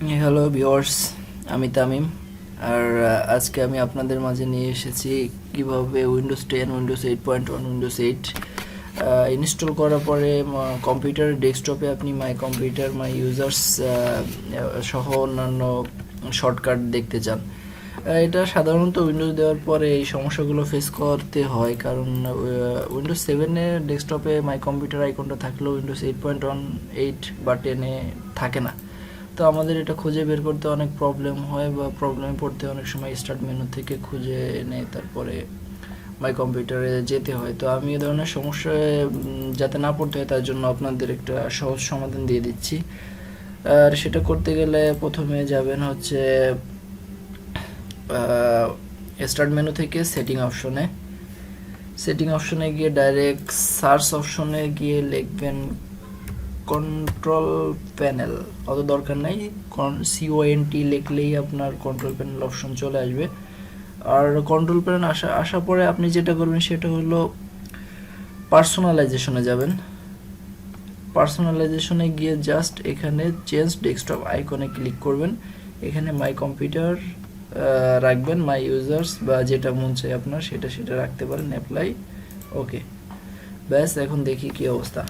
Hello viewers, আমি তামিম। আর আজকে আমি আপনাদের মাঝে নিয়ে এসেছি কিভাবে উইন্ডোজ 10, উইন্ডোজ 8.1, উইন্ডোজ 8 ইনস্টল করার পরে কম্পিউটার ডেস্কটপে আপনি মাই কম্পিউটার, মাই ইউজার্স সহ অন্যান্য শর্টকাট দেখতে চান। এটা সাধারণত উইন্ডোজ দেওয়ার পরে এই সমস্যাগুলো ফেস করতে হয়, কারণ উইন্ডোজ 7-এ ডেস্কটপে মাই কম্পিউটার আইকনটা থাকলেও উইন্ডোজ 8.1, 8 বা 10-এ থাকে না। তো আমাদের এটা খুঁজে বের করতে অনেক প্রবলেম হয়, বা প্রবলেমে পড়তে অনেক সময় স্টার্ট মেনু থেকে খুঁজে এনে তারপরে মাই কম্পিউটারে যেতে হয়। তো আমি এ ধরনের সমস্যায় যাতে না পড়তে হয় তার জন্য আপনাদের একটা সহজ সমাধান দিয়ে দিচ্ছি। আর সেটা করতে গেলে প্রথমে যাবেন হচ্ছে স্টার্ট মেনু থেকে সেটিং অপশনে গিয়ে ডাইরেক্ট সার্চ অপশনে গিয়ে লিখবেন কন্ট্রোল প্যানেল। অত দরকার নাই, CONT লিখলেই আপনার কন্ট্রোল প্যানেল অপশন চলে আসবে। আর কন্ট্রোল প্যানেল আসার পরে আপনি যেটা করবেন সেটা হলো পার্সোনালাইজেশনে যাবেন। পার্সোনালাইজেশনে গিয়ে জাস্ট এখানে চেঞ্জ ডেস্কটপ আইকনে ক্লিক করবেন। এখানে মাই কম্পিউটার রাখবেন, মাই ইউজার্স বা যেটা মন চায় আপনার সেটা রাখতে পারেন। অ্যাপ্লাই, ওকে, ব্যাস। এখন দেখি কি অবস্থা।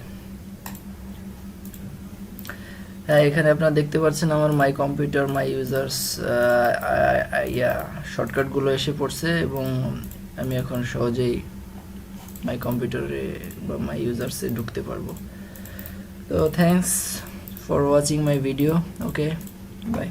হ্যাঁ, এখানে আপনারা দেখতে পাচ্ছেন আমার মাই কম্পিউটার, মাই ইউজার্স শর্টকাটগুলো এসে পড়ছে, এবং আমি এখন সহজেই মাই কম্পিউটারে বা মাই ইউজার্সে ঢুকতে পারবো। তো thanks for watching my video. Okay, by.